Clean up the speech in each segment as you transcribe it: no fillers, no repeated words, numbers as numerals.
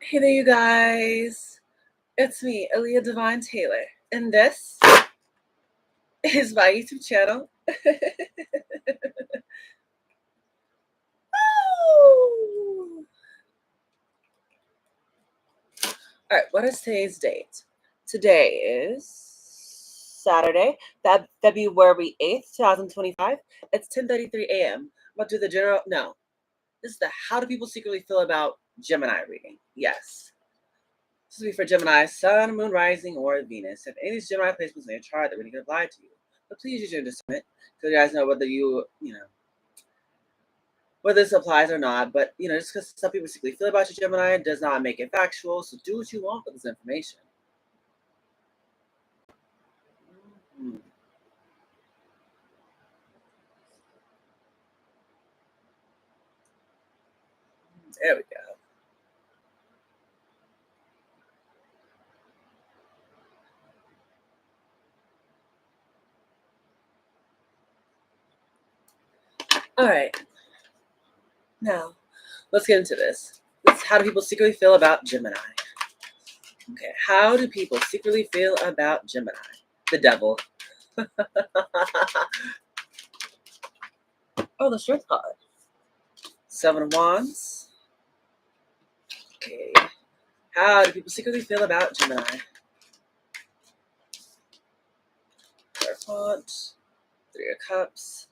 Hey there, you guys. It's me, Aaliyah Divine Taylor, and this is my YouTube channel. Woo! All right, what is today's date? Today is Saturday, February 8th, 2025. It's 10:33 a.m. I'm about to do the general. No, this is the How Do People Secretly Feel About Gemini reading. Yes. This will be for Gemini, Sun, Moon, Rising, or Venus. If any of these Gemini placements in your chart that really could apply to you, but please use your discernment so you guys know whether whether this applies or not. But just because some people secretly feel about your Gemini does not make it factual. So do what you want with this information. Mm-hmm. There we go. All right. Now, let's get into this. How do people secretly feel about Gemini? Okay, how do people secretly feel about Gemini? The devil. Oh, the Strength card. Seven of Wands. Okay. How do people secretly feel about Gemini? Hierophant. Three of Cups.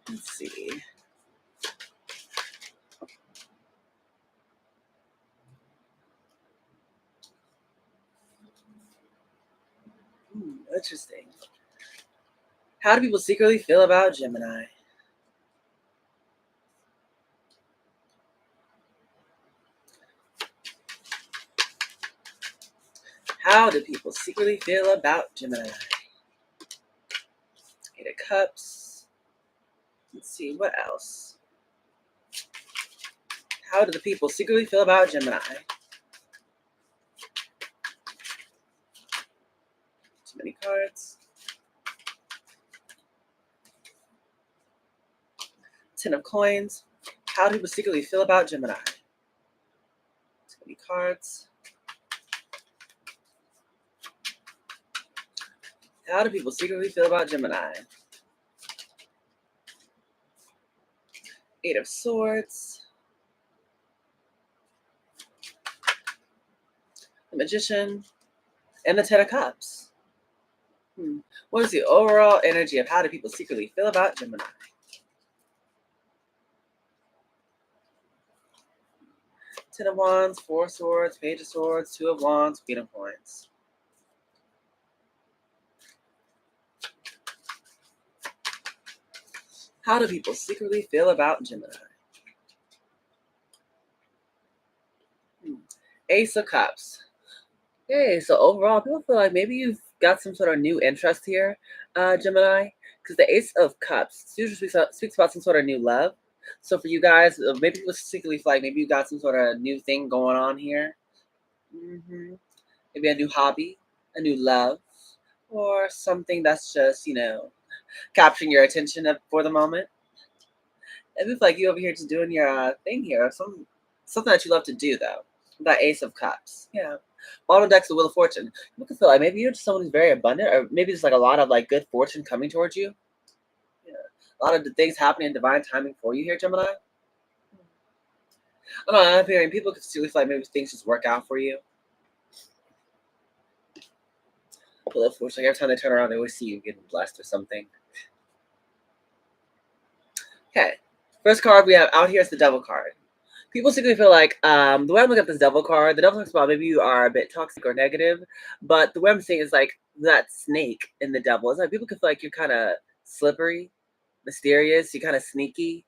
Let's see. Interesting. How do people secretly feel about Gemini? How do people secretly feel about Gemini? Eight of Cups. Let's see, what else? How do the people secretly feel about Gemini? Too many cards. Ten of Coins. How do people secretly feel about Gemini? Too many cards. How do people secretly feel about Gemini? Eight of Swords. The Magician. And the Ten of Cups. What is the overall energy of how do people secretly feel about Gemini? Ten of Wands, Four of Swords, Page of Swords, Two of Wands, Queen of Coins. How do people secretly feel about Gemini? Ace of Cups. Okay, so overall, people feel like maybe you've got some sort of new interest here, Gemini, because the Ace of Cups usually speaks about some sort of new love. So for you guys, maybe people secretly feel like maybe you got some sort of new thing going on here. Maybe a new hobby, a new love, or something that's just, capturing your attention for the moment. It looks like you over here just doing your thing here, something that you love to do though. That Ace of Cups, yeah. Bottom deck's the Wheel of Fortune. You can feel like maybe you're just someone who's very abundant, or maybe there's like a lot of like good fortune coming towards you. Yeah, a lot of the things happening in divine timing for you here, Gemini. I don't know. I'm hearing people can still feel like maybe things just work out for you. Wheel of Fortune. Like every time they turn around, they always see you getting blessed or something. Okay. First card we have out here is the Devil card. People secretly feel like, the way I'm looking at this Devil card, the Devil talks about maybe you are a bit toxic or negative, but the way I'm saying is like that snake in the Devil. It's like people can feel like you're kind of slippery, mysterious, you're kind of sneaky.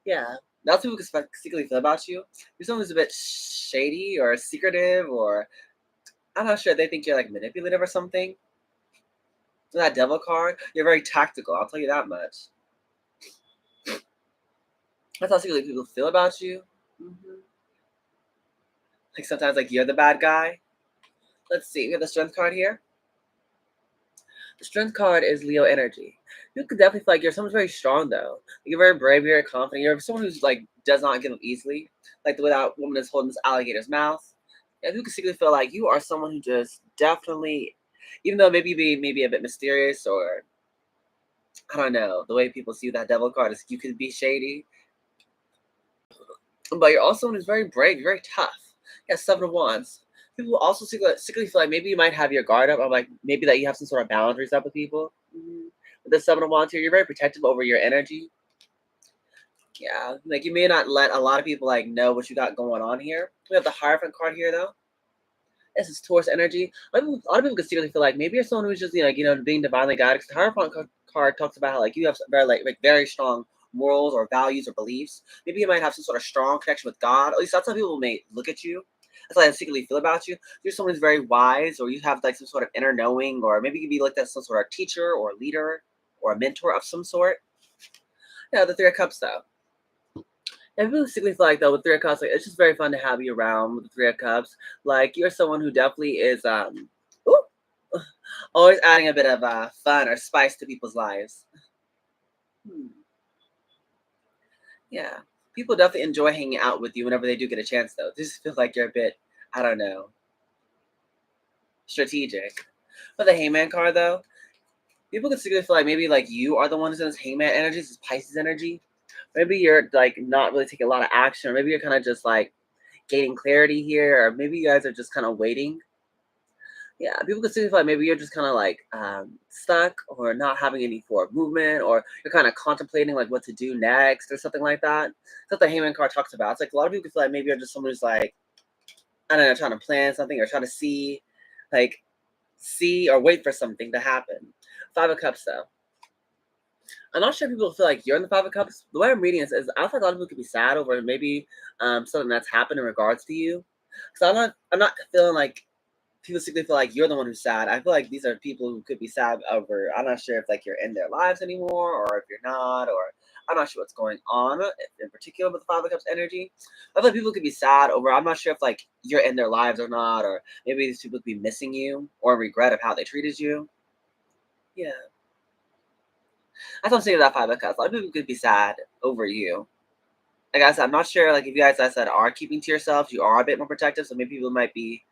Yeah, that's what people can secretly feel about you. You're someone who's a bit shady or secretive, or I'm not sure, they think you're like manipulative or something. That Devil card, you're very tactical, I'll tell you that much. That's how secretly people feel about you. Like sometimes like you're the bad guy. Let's see, we have the Strength card here. The strength card is Leo energy. You could definitely feel like you're someone's very strong though. You're very brave, you're very confident. You're someone who's like does not give up easily. Like the way that woman is holding this alligator's mouth. Yeah, you can secretly feel like you are someone who just definitely, even though maybe you be maybe a bit mysterious or I don't know, the way people see that devil card is you could be shady, but you're also someone who's very brave, you're very tough. Yeah, Seven of Wands. People also secretly feel like maybe you might have your guard up, or like maybe that you have some sort of boundaries up with people. With the Seven of Wands here, you're very protective over your energy. Yeah, like you may not let a lot of people like know what you got going on here. We have the Hierophant card here though. This is Taurus energy. A lot of people could secretly feel like maybe you're someone who's just being divinely guided. Because the Hierophant card talks about how like you have very like very strong morals or values or beliefs. Maybe you might have some sort of strong connection with God. At least that's how people may look at you. That's how they secretly feel about you. You're someone who's very wise, or you have like some sort of inner knowing, or maybe you could be looked at as some sort of teacher or leader or a mentor of some sort. Yeah, the Three of Cups though. I really feel like though with Three of Cups, like, it's just very fun to have you around with the Three of Cups. Like you're someone who definitely is ooh, always adding a bit of fun or spice to people's lives. Hmm. Yeah, people definitely enjoy hanging out with you whenever they do get a chance. Though, they just feel like you're a bit, I don't know, strategic. But the Hangman card though, people can secretly feel like maybe like you are the one who's in this Hangman energy, this Pisces energy. Maybe you're like not really taking a lot of action, or maybe you're kind of just like gaining clarity here, or maybe you guys are just kind of waiting. Yeah, people can see like maybe you're just kind of like stuck or not having any forward movement, or you're kind of contemplating like what to do next or something like that. That's what the Hangman card talks about. It's like a lot of people can feel like maybe you're just someone who's like, I don't know, trying to plan something or trying to like, see or wait for something to happen. Five of Cups though. I'm not sure if people feel like you're in the Five of Cups. The way I'm reading this is I feel like a lot of people could be sad over maybe something that's happened in regards to you. So I'm not feeling like people secretly feel like you're the one who's sad. I feel like these are people who could be sad over. I'm not sure if like you're in their lives anymore, or if you're not, or I'm not sure what's going on in particular with the Five of Cups energy. I feel like people could be sad over. I'm not sure if like you're in their lives or not, or maybe these people could be missing you or regret of how they treated you. Yeah, that's what I'm saying with that Five of Cups. A lot of people could be sad over you. Like I said, I'm not sure like if you guys, I said, are keeping to yourselves, you are a bit more protective, so maybe people might be,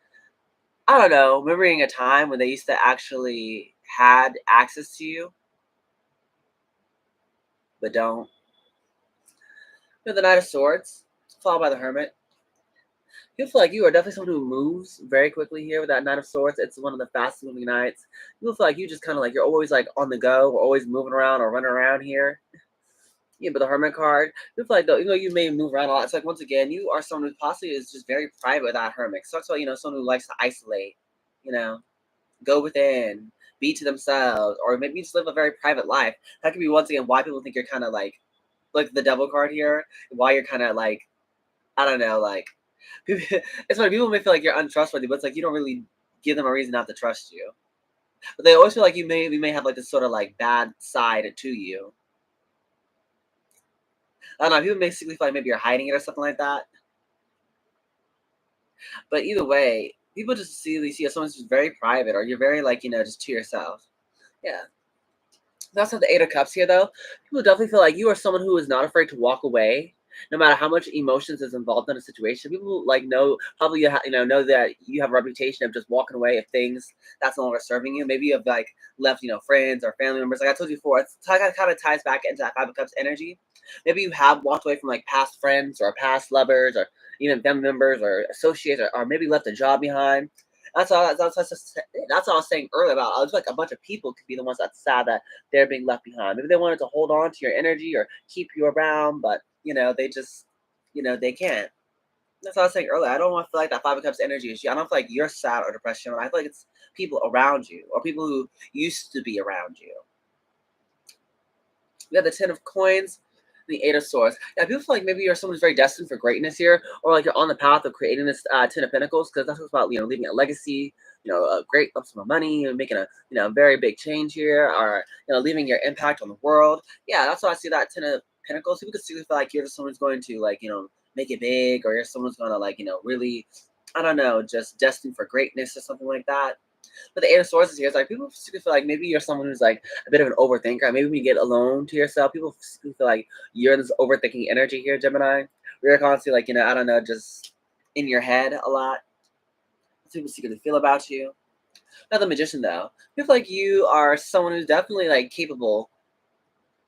I don't know, remembering a time when they used to actually had access to you, but don't. The Knight of Swords, followed by the Hermit. You feel like you are definitely someone who moves very quickly here with that Knight of Swords. It's one of the fastest moving knights. You feel like you just kind of like you're always like on the go, or always moving around or running around here. Yeah, but the Hermit card, you feel like though, you may move around a lot. It's like once again, you are someone who possibly is just very private with that Hermit. So that's why someone who likes to isolate. You know, go within, be to themselves, or maybe just live a very private life. That could be once again why people think you're kind of like the devil card here. Why you're kind of like, I don't know, like it's funny. People may feel like you're untrustworthy, but it's like you don't really give them a reason not to trust you. But they always feel like you may have like this sort of like bad side to you. I don't know. People basically feel like maybe you're hiding it or something like that. But either way, people just see you as someone who's very private, or you're very like just to yourself. Yeah. That's not the Eight of Cups here, though. People definitely feel like you are someone who is not afraid to walk away, no matter how much emotions is involved in a situation. People like know probably know that you have a reputation of just walking away if things that's no longer serving you. Maybe you have like left friends or family members. Like I told you before, it's kind of ties back into that Five of Cups energy. Maybe you have walked away from like past friends or past lovers or even family members or associates, or maybe left a job behind. That's all I was saying earlier about. I was like a bunch of people could be the ones that's sad that they're being left behind. Maybe they wanted to hold on to your energy or keep you around, but they just they can't. That's what I was saying earlier. I don't want to feel like that Five of Cups energy is you. I don't feel like you're sad or depressed. I feel like it's people around you or people who used to be around you. We have the Ten of Coins, the Eight of Swords. Yeah, people feel like maybe you're someone who's very destined for greatness here, or like you're on the path of creating this Ten of Pentacles, because that's what's about leaving a legacy, a great lump sum of money, and making a very big change here, or leaving your impact on the world. Yeah, that's why I see that Ten of Pentacles. People could feel like you're just someone who's going to make it big, or you're someone's going to really, I don't know, just destined for greatness or something like that. But the Eight of Swords is here. It's like people feel like maybe you're someone who's like a bit of an overthinker. Maybe when you get alone to yourself, people feel like you're in this overthinking energy here, Gemini. You're constantly like, I don't know, just in your head a lot. People secretly feel about you. Not the Magician though. I feel like you are someone who's definitely like capable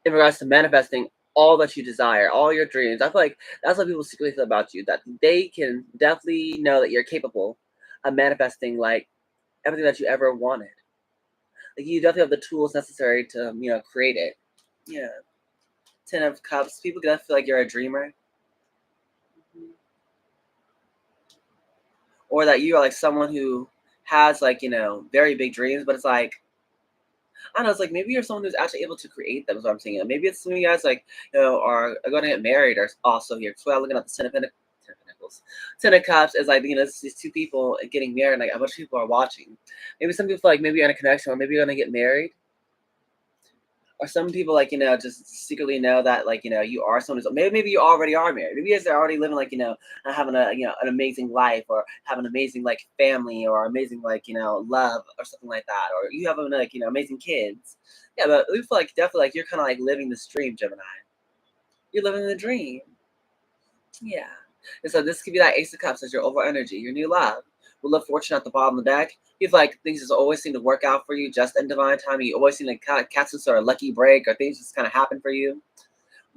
in regards to manifesting all that you desire, all your dreams. I feel like that's what people secretly feel about you. That they can definitely know that you're capable of manifesting like everything that you ever wanted. Like you definitely have the tools necessary to, create it. Yeah. Ten of Cups. People definitely feel like you're a dreamer. Or that you are like someone who has like, very big dreams, but it's like I don't know, it's like maybe you're someone who's actually able to create them, is what I'm saying. Maybe it's some of you guys like, are going to get married or also here. So I'm looking at the Ten of Pentacles. Ten of Cups is like, it's these two people getting married, like a bunch of people are watching. Maybe some people feel like maybe you're in a connection or maybe you're gonna get married. Or some people like, just secretly know that like, you are someone who's maybe you already are married. Maybe you guys are already living like, having a an amazing life or have an amazing like family or amazing like, love or something like that. Or you have like, amazing kids. Yeah, but we feel like definitely like you're kinda like living this dream, Gemini. You're living the dream. Yeah. And so this could be that Ace of Cups as your overall energy, your new love. With love fortune at the bottom of the deck. You feel like things just always seem to work out for you just in divine time. You always seem to kind of catch some sort of lucky break or things just kind of happen for you.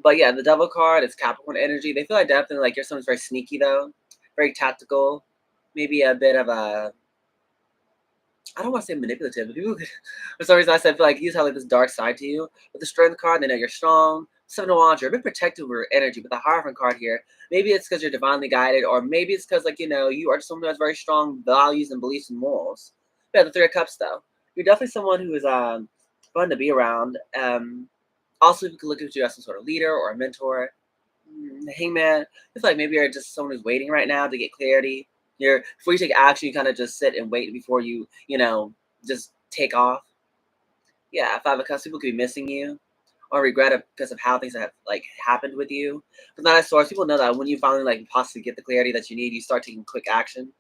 But yeah, the Devil card is Capricorn energy. They feel like definitely like you're someone's very sneaky though, very tactical, maybe a bit of a I don't want to say manipulative, but people for some reason I said feel like you just have like this dark side to you. With the Strength card, they know you're strong. Seven of Wands, you're a bit protective of your energy. But the Hierophant card here, maybe it's because you're divinely guided, or maybe it's because like you are someone who has very strong values and beliefs and morals. Yeah, the Three of Cups though, you're definitely someone who is fun to be around. Also, you can look at you as some sort of leader or a mentor. The Hangman, it's like maybe you're just someone who's waiting right now to get clarity. You're before you take action, you kind of just sit and wait before you, just take off. Yeah, Five of Cups, people could be missing you or regret it because of how things have like happened with you. But not as source, people know that when you finally like possibly get the clarity that you need, you start taking quick action.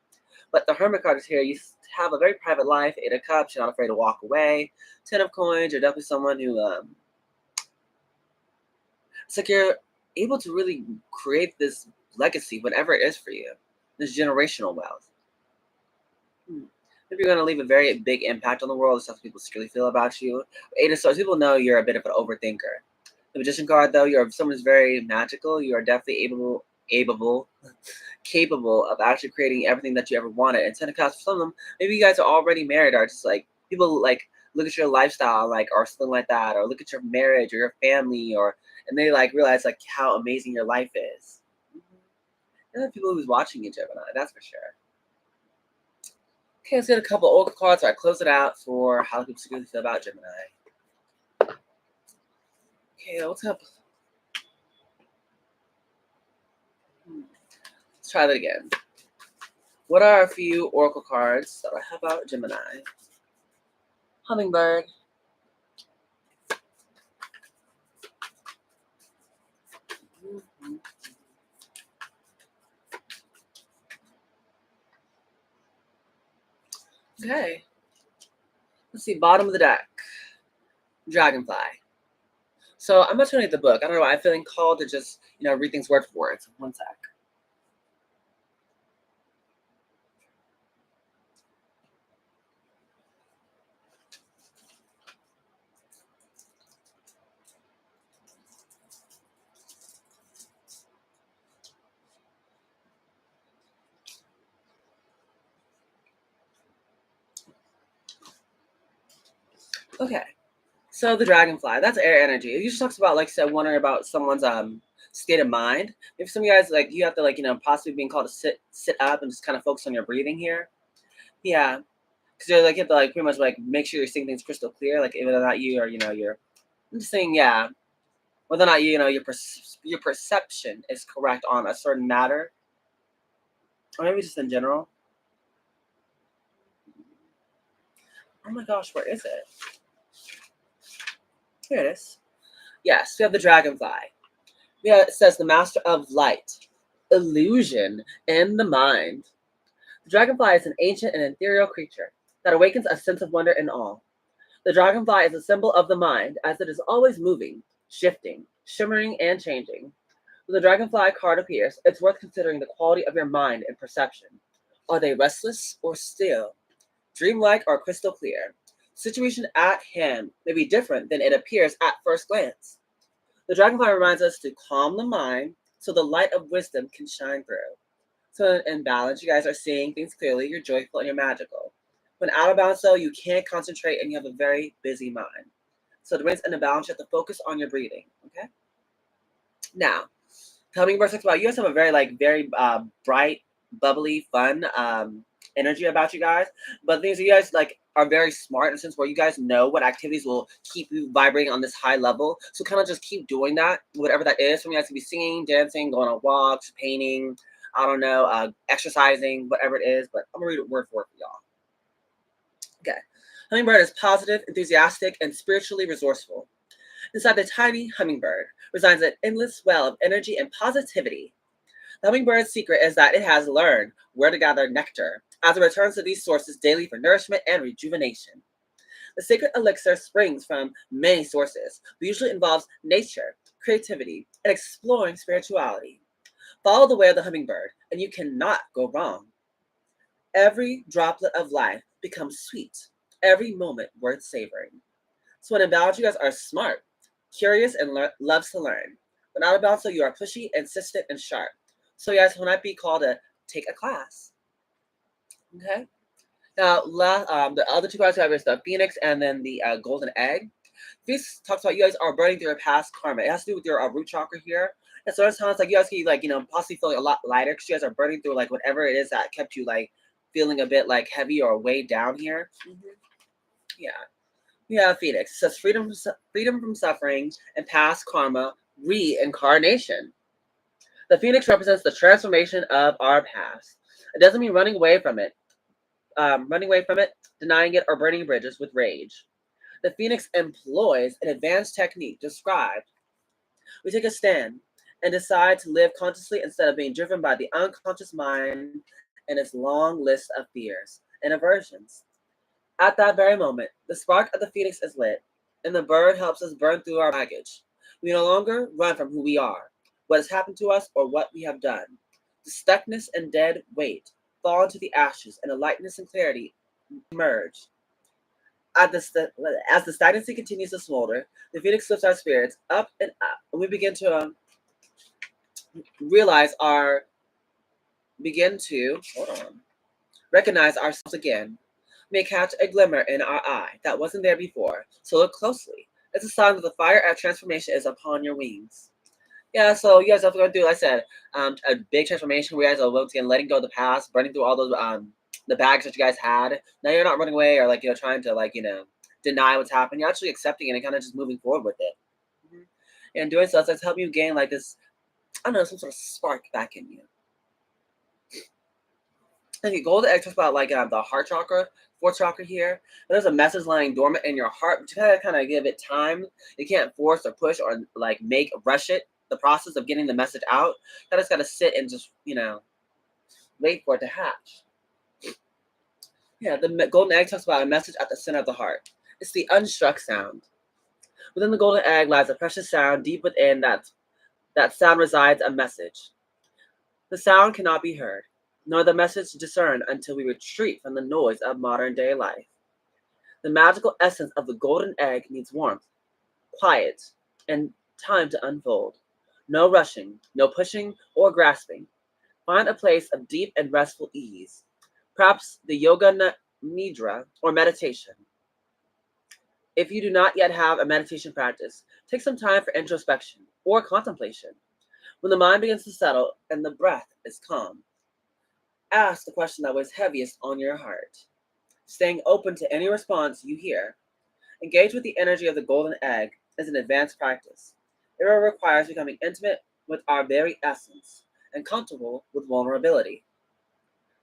But the Hermit card is here. You have a very private life. Eight of Cups, you're not afraid to walk away. Ten of Coins, you're definitely someone who it's like you're able to really create this legacy, whatever it is for you, this generational wealth. Maybe you're going to leave a very big impact on the world. That's how people secretly feel about you. Eight of Swords, people know you're a bit of an overthinker. The Magician card, though, you're someone who's very magical. You are definitely capable of actually creating everything that you ever wanted. And Ten of Cups, for some of them, maybe you guys are already married, or just like people like look at your lifestyle, like or something like that, or look at your marriage or your family, or and they like realize like how amazing your life is. And the people who's watching you, Gemini, that's for sure. Okay, let's get a couple oracle cards. So I close it out for how people secretly feel about Gemini. Okay, what's up? Let's try that again. What are a few oracle cards that I have about Gemini? Hummingbird. Okay. Let's see, bottom of the deck. Dragonfly. So I'm not trying to read the book. I don't know why I'm feeling called to just, read things word for word. So one sec. Okay. So the dragonfly, that's air energy. It usually talks about, like I said, wondering about someone's state of mind. If some of you guys like you have to like, possibly being called to sit up and just kind of focus on your breathing here. Yeah. Because you're like you have to like pretty much like make sure you're seeing things crystal clear, like whether or not you are, you're I'm just saying, yeah, whether or not your perception is correct on a certain matter, or maybe just in general. Oh my gosh, where is it? Here it is. Yes, we have the dragonfly. Yeah, it says the master of light, illusion, and the mind. The dragonfly is an ancient and ethereal creature. that awakens a sense of wonder and awe. The dragonfly is a symbol of the mind, as it is always moving, shifting, shimmering, and changing. When the dragonfly card appears, it's worth considering the quality of your mind and perception. Are they restless or still? Dreamlike or crystal clear? Situation at hand may be different than it appears at first glance. The dragonfly reminds us to calm the mind so the light of wisdom can shine through. So in balance, you guys are seeing things clearly, you're joyful and you're magical. When out of balance, though, you can't concentrate and you have a very busy mind. So the brain's in a balance, you have to focus on your breathing. Okay? Now, hummingbird talks about you guys have a very very bright, bubbly, fun energy about you guys. But the thing is, you guys are very smart in a sense where you guys know what activities will keep you vibrating on this high level. So kind of just keep doing that, whatever that is. Some of you guys could be singing, dancing, going on walks, painting, I don't know, exercising, whatever it is. But I'm gonna read it word for word for y'all. Okay. Hummingbird is positive, enthusiastic, and spiritually resourceful. Inside the tiny hummingbird resides an endless well of energy and positivity. The hummingbird's secret is that it has learned where to gather nectar as it returns to these sources daily for nourishment and rejuvenation. The sacred elixir springs from many sources, but usually involves nature, creativity, and exploring spirituality. Follow the way of the hummingbird, and you cannot go wrong. Every droplet of life becomes sweet, every moment worth savoring. So when in balance, you guys are smart, curious, and loves to learn. When out of balance, so you are pushy, insistent, and sharp. So you guys will not be called to take a class. Okay. Now, the other two cards we have is the Phoenix and then the Golden Egg. This talks about you guys are burning through your past karma. It has to do with your root chakra here. And so it sounds like you guys can possibly feel a lot lighter because you guys are burning through whatever it is that kept you feeling a bit heavy or weighed down here. Yeah. We have Phoenix. It says freedom from suffering and past karma, reincarnation. The Phoenix represents the transformation of our past. It doesn't mean running away from it, denying it, or burning bridges with rage. The Phoenix employs an advanced technique described. We take a stand and decide to live consciously instead of being driven by the unconscious mind and its long list of fears and aversions. At that very moment, the spark of the Phoenix is lit, and the bird helps us burn through our baggage. We no longer run from who we are, what has happened to us, or what we have done. The stuckness and dead weight fall into the ashes, and the lightness and clarity emerge. As the stagnancy continues to smolder, the Phoenix lifts our spirits up and up, and we begin to realize our begin to hold on recognize ourselves again. We may catch a glimmer in our eye that wasn't there before, so look closely. It's a sign that the fire of transformation is upon your wings. Yeah, so you guys have to go through, like I said, a big transformation where you guys are once again letting go of the past, burning through all those the bags that you guys had. Now you're not running away or trying to deny what's happened. You're actually accepting it and kind of just moving forward with it. Mm-hmm. And doing so, it's helping you gain this, I don't know, some sort of spark back in you. And you golden egg talks about the heart chakra, fourth chakra here. There's a message lying dormant in your heart, but you gotta kind of give it time. You can't force or push or rush it. The process of getting the message out, you just gotta sit and just wait for it to hatch. Yeah, the golden egg talks about a message at the center of the heart. It's the unstruck sound. Within the golden egg lies a precious sound. Deep within that sound resides a message. The sound cannot be heard, nor the message discerned until we retreat from the noise of modern day life. The magical essence of the golden egg needs warmth, quiet, and time to unfold. No rushing, no pushing or grasping. Find a place of deep and restful ease, perhaps the yoga nidra or meditation. If you do not yet have a meditation practice, take some time for introspection or contemplation. When the mind begins to settle and the breath is calm, ask the question that weighs heaviest on your heart, staying open to any response you hear. Engage with the energy of the golden egg is an advanced practice. It requires becoming intimate with our very essence and comfortable with vulnerability.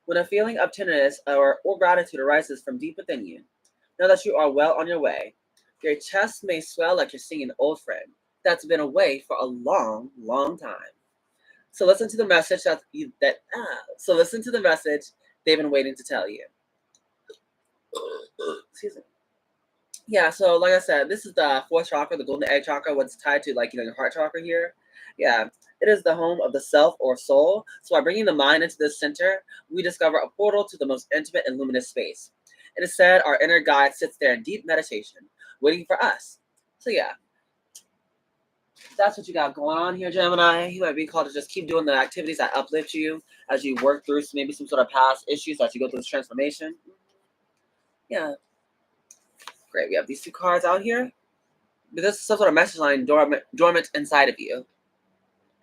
When a feeling of tenderness or gratitude arises from deep within you, know that you are well on your way. Your chest may swell like you're seeing an old friend that's been away for a long, long time. So listen to the message so listen to the message they've been waiting to tell you. Excuse me. Yeah, so like I said, this is the fourth chakra, the golden egg chakra, what's tied to like, your heart chakra here. Yeah, it is the home of the self or soul. So by bringing the mind into this center, we discover a portal to the most intimate and luminous space. It is said our inner guide sits there in deep meditation, waiting for us. So yeah, that's what you got going on here, Gemini. You might be called to just keep doing the activities that uplift you as you work through maybe some sort of past issues as you go through this transformation. Yeah, great. We have these two cards out here. This is some sort of message line dormant inside of you.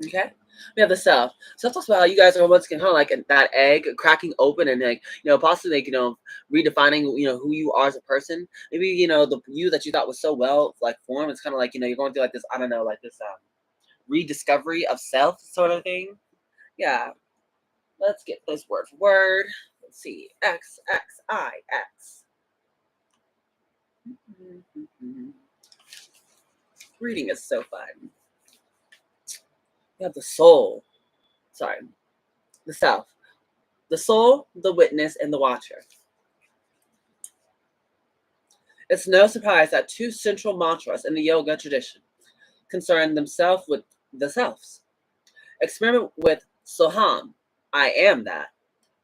Okay? We have the self. Self talks about how you guys are once again kind of like that egg cracking open and like, possibly like, redefining, who you are as a person. Maybe, the you that you thought was so well like formed. It's kind of like, you're going through like this, I don't know, like this rediscovery of self sort of thing. Yeah. Let's get this word for word. Let's see. X, X, I, X. Reading is so fun. We have the soul. Sorry. The self. The soul, the witness, and the watcher. It's no surprise that two central mantras in the yoga tradition concern themselves with the selves. Experiment with Soham, I am that,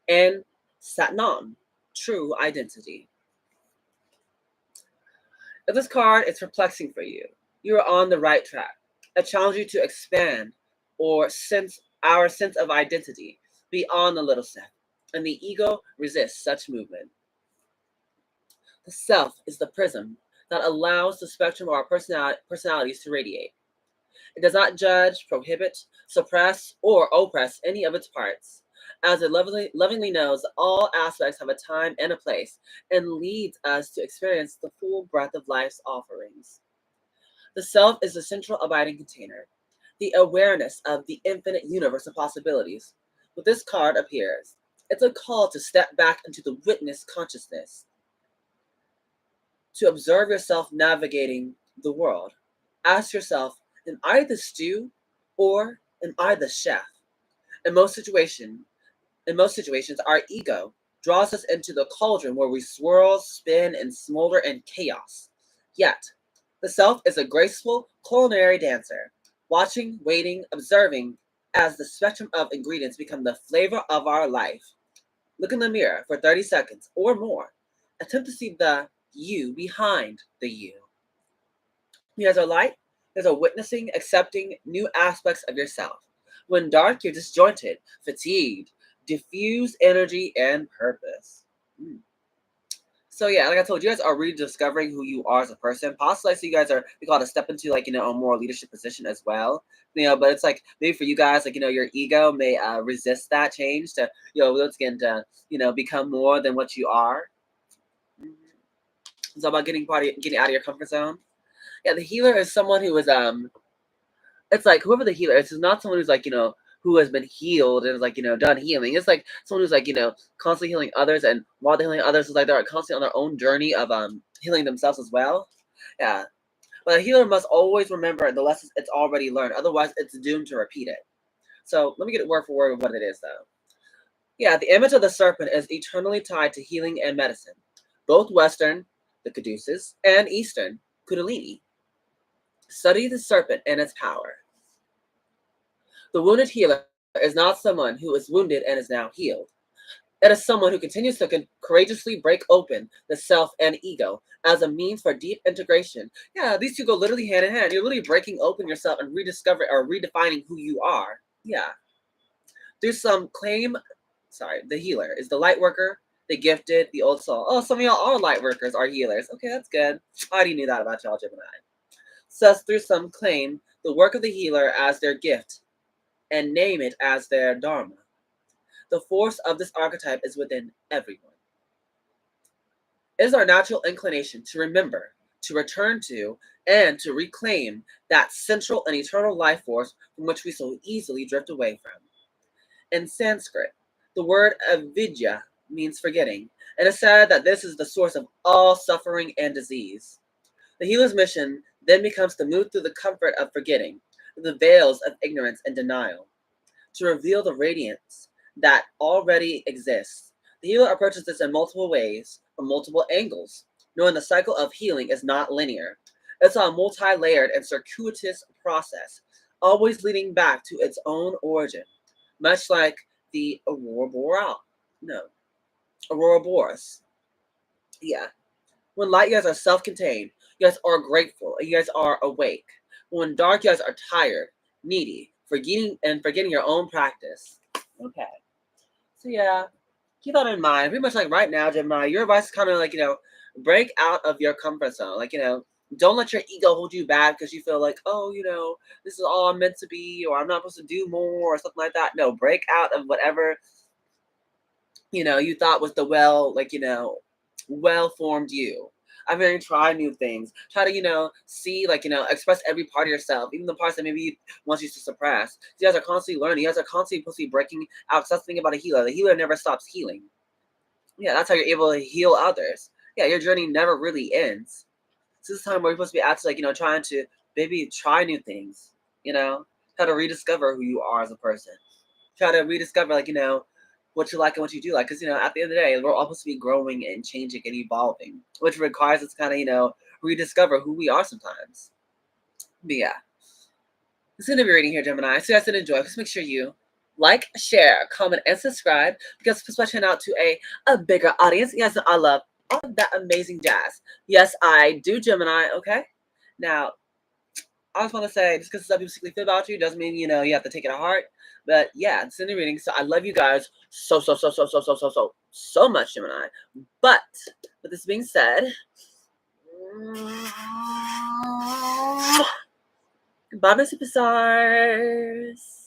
and Satnam, true identity. If this card is perplexing for you, you are on the right track. I challenge you to expand or sense our sense of identity beyond the little self, and the ego resists such movement. The self is the prism that allows the spectrum of our personalities to radiate. It does not judge, prohibit, suppress, or oppress any of its parts, as it lovingly knows that all aspects have a time and a place, and leads us to experience the full breadth of life's offerings. The self is the central abiding container, the awareness of the infinite universe of possibilities. What this card appears, it's a call to step back into the witness consciousness, to observe yourself navigating the world. Ask yourself, am I the stew or am I the chef? In most situation, in most situations, our ego draws us into the cauldron where we swirl, spin, and smolder in chaos. Yet, the self is a graceful culinary dancer, watching, waiting, observing as the spectrum of ingredients become the flavor of our life. Look in the mirror for 30 seconds or more. Attempt to see the you behind the you. There's a light, there's a witnessing, accepting new aspects of yourself. When dark, you're disjointed, fatigued, diffuse energy and purpose. Mm. So yeah, like I told you, guys are rediscovering who you are as a person. Possibly, so you guys are we call it a step into like a more leadership position as well. But it's like maybe for you guys, like your ego may resist that change to once again to become more than what you are. Mhm. It's all about getting out of your comfort zone. Yeah, the healer is someone who is it's like whoever the healer is not someone who's like, who has been healed and is like, done healing. It's like someone who's like, constantly healing others, and while they're healing others, it's like they're constantly on their own journey of healing themselves as well. Yeah. But a healer must always remember the lessons it's already learned, otherwise it's doomed to repeat it. So let me get it word for word of what it is though. Yeah, the image of the serpent is eternally tied to healing and medicine, both Western, the Caduceus, and Eastern, Kundalini. Study the serpent and its power. The wounded healer is not someone who is wounded and is now healed. It is someone who continues to courageously break open the self and ego as a means for deep integration. Yeah, these two go literally hand in hand. You're literally breaking open yourself and rediscovering or redefining who you are. Yeah. There's some claim, the healer is the light worker, the gifted, the old soul. Oh, some of y'all are light workers, are healers. Okay, that's good. I already knew that about y'all, Gemini. Thus, through some claim the work of the healer as their gift and name it as their dharma. The force of this archetype is within everyone. It is our natural inclination to remember, to return to, and to reclaim that central and eternal life force from which we so easily drift away from. In Sanskrit, the word avidya means forgetting, and it is said that this is the source of all suffering and disease. The healer's mission then becomes to move through the comfort of forgetting, the veils of ignorance and denial, to reveal the radiance that already exists, The healer approaches this in multiple ways, from multiple angles, knowing the cycle of healing is not linear. It's a multi-layered and circuitous process, always leading back to its own origin, much like the aurora boreal. No, aurora borealis. Yeah. When light years are self-contained, you guys are grateful, and you guys are awake. When dark years are tired, needy, forgetting your own practice. Okay. So yeah, keep that in mind. Pretty much like right now, Gemini, your advice is kind of like, break out of your comfort zone. Like, don't let your ego hold you back because you feel like, oh, this is all I'm meant to be, or I'm not supposed to do more, or something like that. No, break out of whatever, you thought was the well formed you. I mean, try new things. Try to, see, like, express every part of yourself, even the parts that maybe you want you to suppress. You guys are constantly learning. You guys are constantly supposed to be breaking out. Because that's the thing about a healer. The healer never stops healing. Yeah, that's how you're able to heal others. Yeah, your journey never really ends. This is the time where you're supposed to be actually, trying to maybe try new things. Try to rediscover who you are as a person. Try to rediscover, like, what you like and what you do like. Because, at the end of the day, we're all supposed to be growing and changing and evolving, which requires us to kind of, rediscover who we are sometimes. But yeah, this is going to be reading here, Gemini. So you guys did enjoy. Please make sure you like, share, comment, and subscribe because it's pushing out to a bigger audience. Yes, I love all of that amazing jazz. Yes, I do, Gemini. Okay. Now, I just want to say, just because some people secretly feel about you doesn't mean, you have to take it to heart. But yeah, it's in the reading. So I love you guys so much, Gemini. But with this being said, goodbye, my superstars.